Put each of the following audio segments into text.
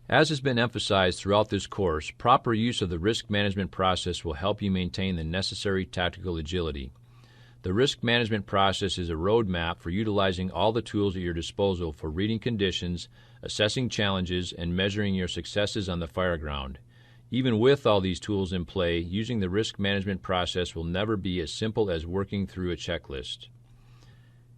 As has been emphasized throughout this course, proper use of the risk management process will help you maintain the necessary tactical agility. The risk management process is a roadmap for utilizing all the tools at your disposal for reading conditions, assessing challenges, and measuring your successes on the fire ground. Even with all these tools in play, using the risk management process will never be as simple as working through a checklist.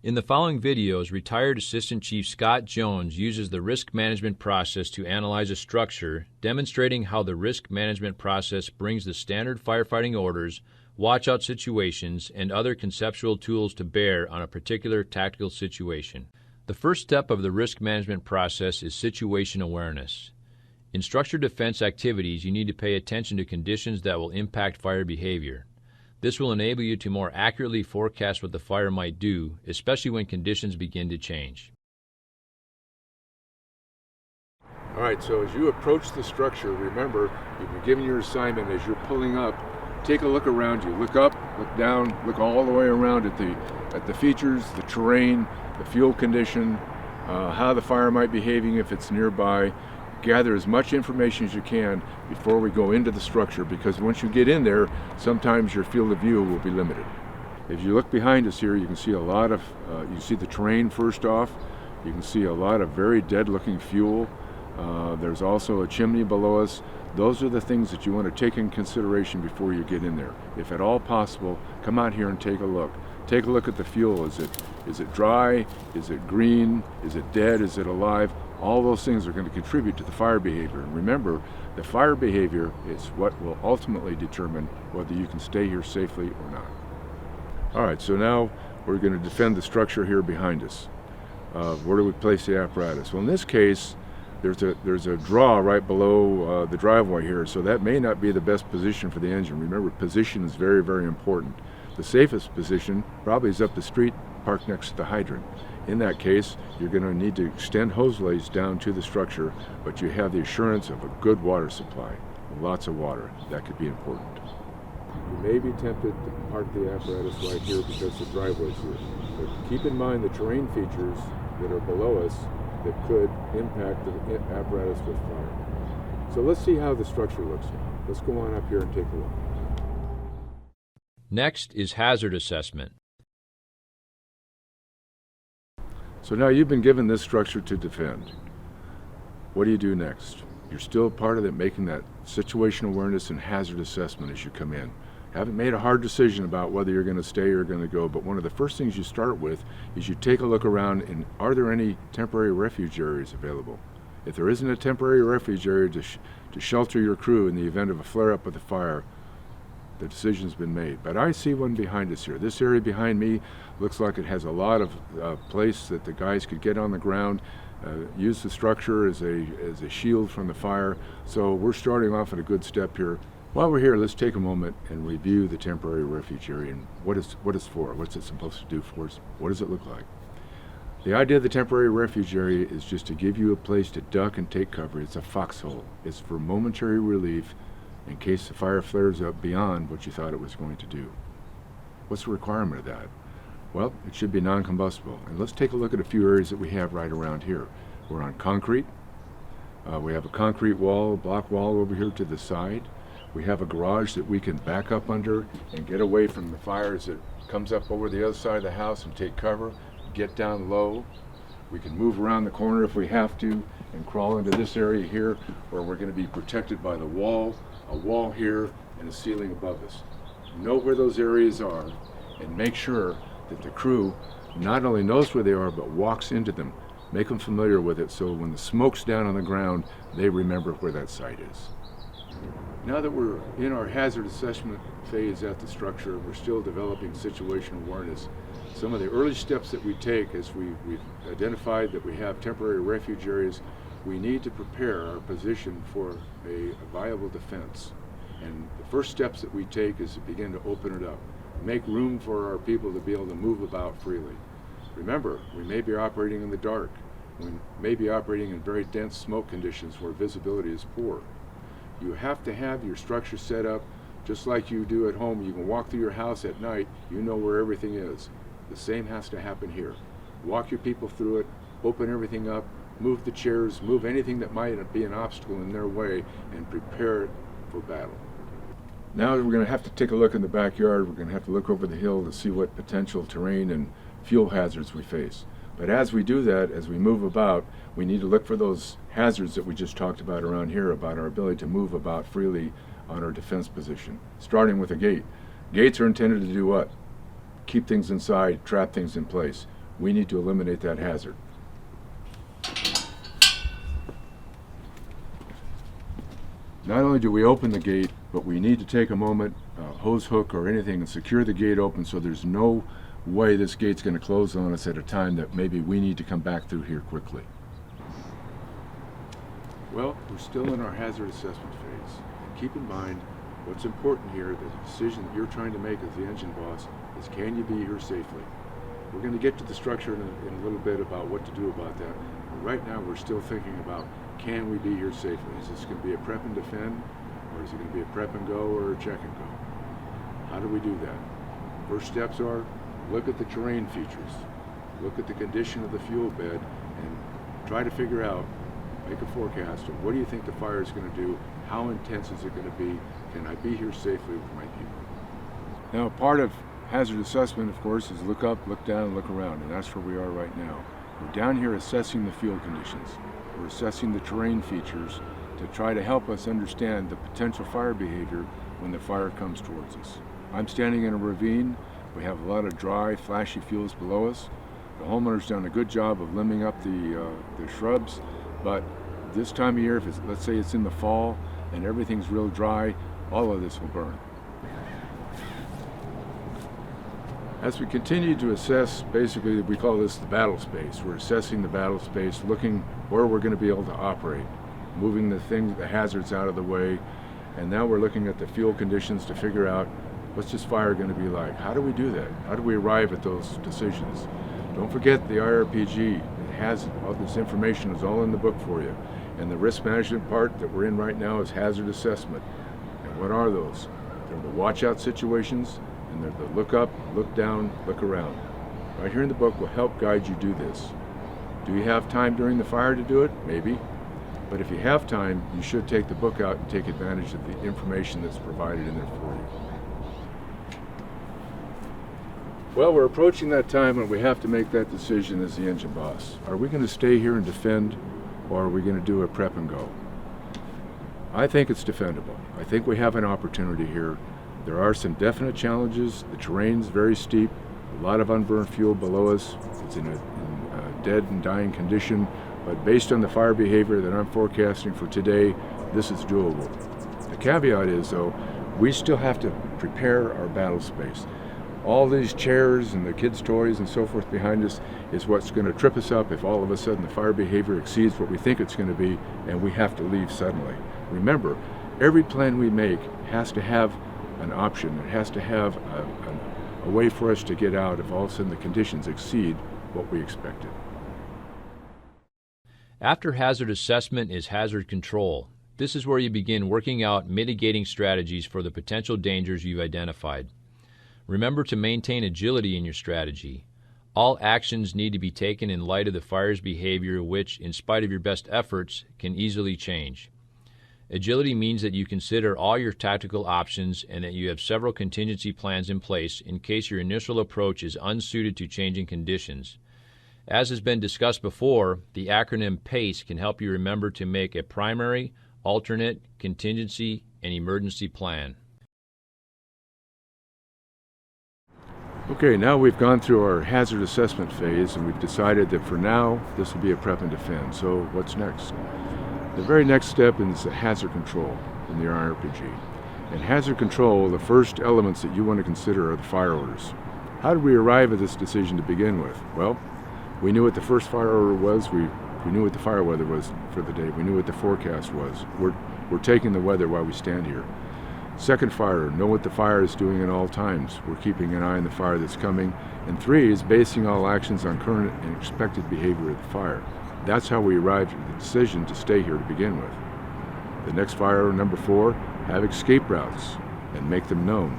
In the following videos, retired Assistant Chief Scott Jones uses the risk management process to analyze a structure, demonstrating how the risk management process brings the standard firefighting orders, watch-out situations, and other conceptual tools to bear on a particular tactical situation. The first step of the risk management process is situation awareness. In structure defense activities, you need to pay attention to conditions that will impact fire behavior. This will enable you to more accurately forecast what the fire might do, especially when conditions begin to change. All right, so as you approach the structure, remember, you've been given your assignment. As you're pulling up, take a look around you. Look up, look down, look all the way around at the features, the terrain, the fuel condition, how the fire might be behaving if it's nearby. Gather as much information as you can before we go into the structure, because once you get in there, sometimes your field of view will be limited. If you look behind us here, you can see a lot of, you see the terrain first off. You can see a lot of very dead-looking fuel. There's also a chimney below us. Those are the things that you want to take in consideration before you get in there. If at all possible, come out here and take a look. Take a look at the fuel. Is it dry? Is it green? Is it dead? Is it alive? All those things are going to contribute to the fire behavior. And remember, the fire behavior is what will ultimately determine whether you can stay here safely or not. All right, so now we're going to defend the structure here behind us. Where do we place the apparatus? Well, in this case, there's a draw right below the driveway here, so that may not be the best position for the engine. Remember, position is very, very important. The safest position probably is up the street, parked next to the hydrant. In that case, you're going to need to extend hose lays down to the structure, but you have the assurance of a good water supply, lots of water. That could be important. You may be tempted to park the apparatus right here because the driveway's here. But keep in mind the terrain features that are below us that could impact the apparatus with fire. So let's see how the structure looks now. Let's go on up here and take a look. Next is hazard assessment. So now you've been given this structure to defend. What do you do next? You're still part of it, making that situation awareness and hazard assessment as you come in. Haven't made a hard decision about whether you're going to stay or going to go, but one of the first things you start with is you take a look around and are there any temporary refuge areas available? If there isn't a temporary refuge area to shelter your crew in the event of a flare-up of the fire, the decision's been made. But I see one behind us here. This area behind me looks like it has a lot of place that the guys could get on the ground, use the structure as a shield from the fire. So we're starting off at a good step here. While we're here, let's take a moment and review the temporary refuge area and what it's for. What's it supposed to do for us? What does it look like? The idea of the temporary refuge area is just to give you a place to duck and take cover. It's a foxhole. It's for momentary relief in case the fire flares up beyond what you thought it was going to do. What's the requirement of that? Well, it should be non-combustible. And let's take a look at a few areas that we have right around here. We're on concrete. We have a concrete wall, block wall over here to the side. We have a garage that we can back up under and get away from the fire as it comes up over the other side of the house and take cover, get down low. We can move around the corner if we have to and crawl into this area here where we're going to be protected by the wall, a wall here, and a ceiling above us. Know where those areas are and make sure that the crew not only knows where they are but walks into them. Make them familiar with it so when the smoke's down on the ground, they remember where that site is. Now that we're in our hazard assessment phase at the structure, we're still developing situational awareness. Some of the early steps that we take as we've identified that we have temporary refuge areas, we need to prepare our position for a viable defense. And the first steps that we take is to begin to open it up. Make room for our people to be able to move about freely. Remember, we may be operating in the dark. We may be operating in very dense smoke conditions where visibility is poor. You have to have your structure set up just like you do at home. You can walk through your house at night, you know where everything is. The same has to happen here. Walk your people through it, open everything up, move the chairs, move anything that might be an obstacle in their way, and prepare it for battle. Now we're going to have to take a look in the backyard. We're going to have to look over the hill to see what potential terrain and fuel hazards we face. But as we do that, as we move about, we need to look for those hazards that we just talked about around here, about our ability to move about freely on our defense position, starting with a gate. Gates are intended to do what? Keep things inside, trap things in place. We need to eliminate that hazard. Not only do we open the gate, but we need to take a moment, hose hook or anything, and secure the gate open so there's no way this gate's going to close on us at a time that maybe we need to come back through here quickly. Well, we're still in our hazard assessment phase. And keep in mind, what's important here, the decision that you're trying to make as the engine boss, is can you be here safely? We're going to get to the structure in a little bit about what to do about that. But right now, we're still thinking about, can we be here safely? Is this going to be a prep and defend, or is it going to be a prep and go or a check and go? How do we do that? First steps are, look at the terrain features, look at the condition of the fuel bed, and try to figure out, make a forecast of what do you think the fire is going to do, how intense is it going to be, can I be here safely with my people? Now, part of hazard assessment, of course, is look up, look down, and look around, and that's where we are right now. We're down here assessing the fuel conditions. We're assessing the terrain features to try to help us understand the potential fire behavior when the fire comes towards us. I'm standing in a ravine. We have a lot of dry, flashy fuels below us. The homeowner's done a good job of limbing up the shrubs, but this time of year, if let's say it's in the fall and everything's real dry, all of this will burn. As we continue to assess, basically we call this the battle space. We're assessing the battle space, looking where we're going to be able to operate, moving the hazards out of the way, and now we're looking at the fuel conditions to figure out what's this fire going to be like. How do we do that? How do we arrive at those decisions? Don't forget the IRPG. It has all this information, is all in the book for you. And the risk management part that we're in right now is hazard assessment. And what are those? They're the watch out situations, and they're the look up, look down, look around. Right here in the book will help guide you do this. Do you have time during the fire to do it? Maybe. But if you have time, you should take the book out and take advantage of the information that's provided in there for you. Well, we're approaching that time when we have to make that decision as the engine boss. Are we going to stay here and defend, or are we going to do a prep and go? I think it's defendable. I think we have an opportunity here. There are some definite challenges. The terrain's very steep, a lot of unburned fuel below us. It's in a dead and dying condition, but based on the fire behavior that I'm forecasting for today, this is doable. The caveat is, though, we still have to prepare our battle space. All these chairs and the kids' toys and so forth behind us is what's going to trip us up if all of a sudden the fire behavior exceeds what we think it's going to be and we have to leave suddenly. Remember, every plan we make has to have an option. It has to have a way for us to get out if all of a sudden the conditions exceed what we expected. After hazard assessment is hazard control. This is where you begin working out mitigating strategies for the potential dangers you've identified. Remember to maintain agility in your strategy. All actions need to be taken in light of the fire's behavior, which, in spite of your best efforts, can easily change. Agility means that you consider all your tactical options and that you have several contingency plans in place in case your initial approach is unsuited to changing conditions. As has been discussed before, the acronym PACE can help you remember to make a primary, alternate, contingency, and emergency plan. Okay, now we've gone through our hazard assessment phase and we've decided that for now this will be a prep and defend. So what's next? The very next step is the hazard control in the IRPG. In hazard control, the first elements that you want to consider are the fire orders. How did we arrive at this decision to begin with? Well, we knew what the first fire order was. We knew what the fire weather was for the day. We knew what the forecast was. We're taking the weather while we stand here. Second fire, know what the fire is doing at all times. We're keeping an eye on the fire that's coming. And 3 is basing all actions on current and expected behavior of the fire. That's how we arrived at the decision to stay here to begin with. The next fire, number 4, have escape routes and make them known.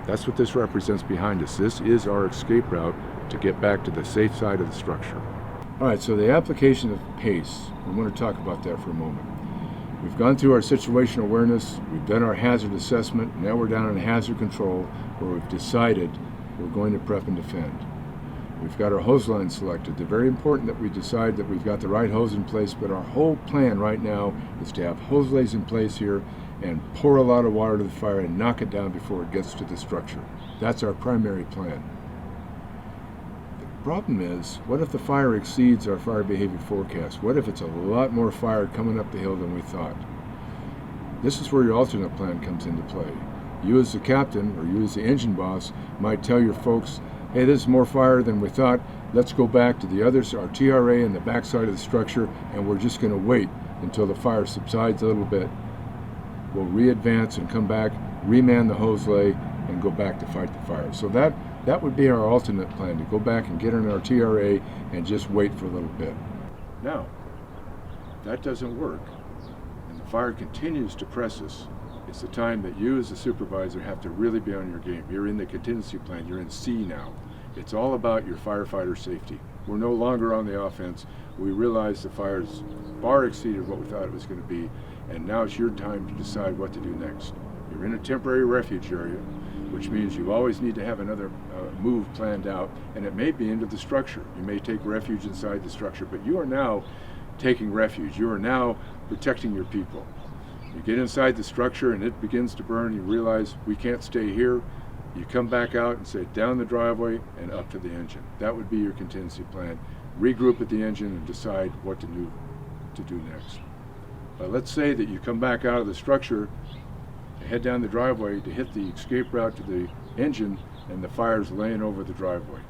That's what this represents behind us. This is our escape route to get back to the safe side of the structure. All right, so the application of PACE, I want to talk about that for a moment. We've gone through our situational awareness, we've done our hazard assessment, now we're down in hazard control where we've decided we're going to prep and defend. We've got our hose line selected. It's very important that we decide that we've got the right hose in place, but our whole plan right now is to have hose lays in place here and pour a lot of water to the fire and knock it down before it gets to the structure. That's our primary plan. The problem is, what if the fire exceeds our fire behavior forecast? What if it's a lot more fire coming up the hill than we thought? This is where your alternate plan comes into play. You as the captain, or you as the engine boss, might tell your folks, hey, there's more fire than we thought. Let's go back to the others, our TRA and the backside of the structure, and we're just going to wait until the fire subsides a little bit. We'll re-advance and come back, reman the hose lay, and go back to fight the fire. So that would be our alternate plan, to go back and get in our TRA and just wait for a little bit. Now, that doesn't work, and the fire continues to press us. It's the time that you as a supervisor have to really be on your game. You're in the contingency plan, you're in C now. It's all about your firefighter safety. We're no longer on the offense. We realize the fire's far exceeded what we thought it was going to be, and now it's your time to decide what to do next. You're in a temporary refuge area, which means you always need to have another move planned out, and it may be into the structure. You may take refuge inside the structure, but you are now taking refuge. You are now protecting your people. You get inside the structure and it begins to burn. You realize we can't stay here. You come back out and say down the driveway and up to the engine. That would be your contingency plan. Regroup at the engine and decide what to do next. But let's say that you come back out of the structure, head down the driveway to hit the escape route to the engine, and the fire's laying over the driveway.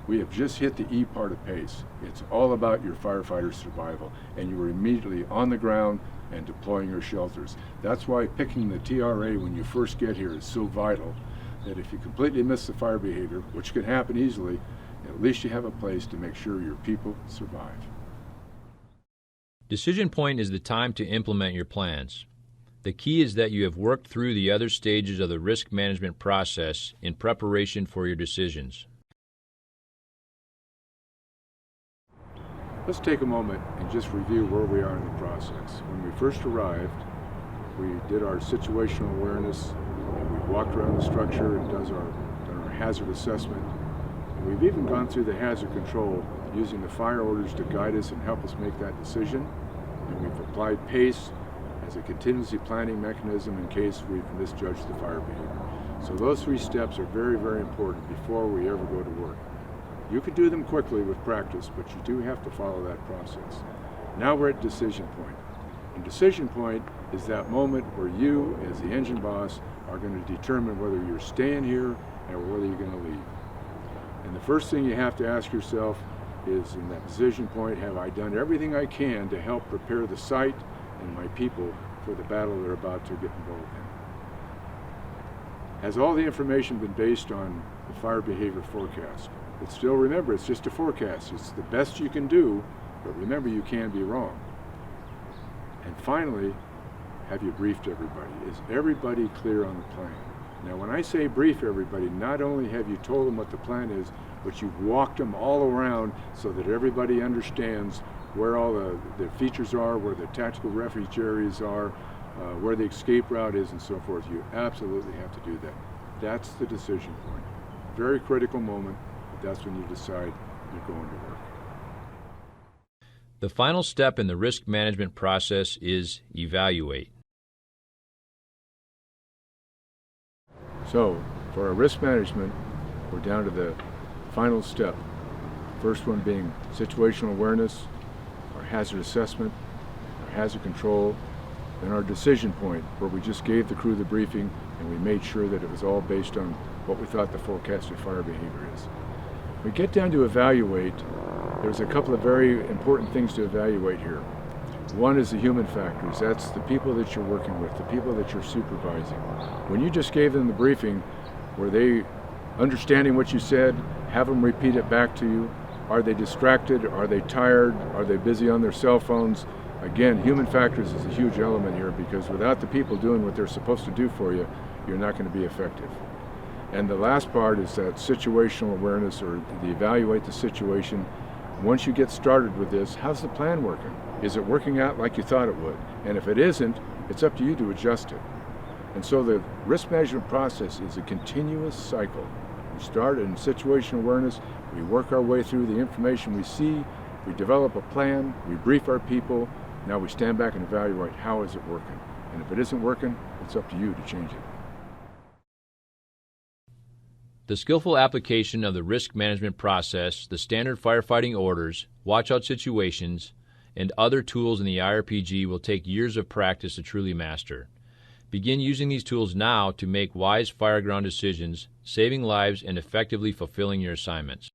We have just hit the E part of PACE. It's all about your firefighter survival, and you are immediately on the ground and deploying your shelters. That's why picking the TRA when you first get here is so vital, that if you completely miss the fire behavior, which can happen easily, at least you have a place to make sure your people survive. Decision point is the time to implement your plans. The key is that you have worked through the other stages of the risk management process in preparation for your decisions. Let's take a moment and just review where we are in the process. When we first arrived, we did our situational awareness, and we walked around the structure and done our hazard assessment. And we've even gone through the hazard control using the fire orders to guide us and help us make that decision. And we've applied PACE as a contingency planning mechanism in case we've misjudged the fire behavior. So those three steps are very, very important before we ever go to work. You can do them quickly with practice, but you do have to follow that process. Now we're at decision point. And decision point is that moment where you, as the engine boss, are going to determine whether you're staying here or whether you're going to leave. And the first thing you have to ask yourself is, in that decision point, have I done everything I can to help prepare the site and my people for the battle they're about to get involved in? Has all the information been based on the fire behavior forecast? But still remember, it's just a forecast. It's the best you can do, but remember you can be wrong. And finally, have you briefed everybody? Is everybody clear on the plan? Now when I say brief everybody, not only have you told them what the plan is, but you've walked them all around so that everybody understands where all the features are, where the tactical refuge areas are, where the escape route is, and so forth. You absolutely have to do that. That's the decision point. Very critical moment. That's when you decide you're going to work. The final step in the risk management process is evaluate. So, for our risk management, we're down to the final step. First one being situational awareness, our hazard assessment, our hazard control, and our decision point, where we just gave the crew the briefing and we made sure that it was all based on what we thought the forecasted fire behavior is. We get down to evaluate. There's a couple of very important things to evaluate here. One is the human factors. That's the people that you're working with, the people that you're supervising. When you just gave them the briefing, were they understanding what you said? Have them repeat it back to you. Are they distracted? Are they tired? Are they busy on their cell phones? Again, human factors is a huge element here, because without the people doing what they're supposed to do for you, you're not going to be effective. And the last part is that situational awareness, or the evaluate the situation. Once you get started with this, how's the plan working? Is it working out like you thought it would? And if it isn't, it's up to you to adjust it. And so the risk management process is a continuous cycle. We start in situational awareness, we work our way through the information we see, we develop a plan, we brief our people, now we stand back and evaluate how is it working. And if it isn't working, it's up to you to change it. The skillful application of the risk management process, the standard firefighting orders, watch-out situations, and other tools in the IRPG will take years of practice to truly master. Begin using these tools now to make wise fireground decisions, saving lives and effectively fulfilling your assignments.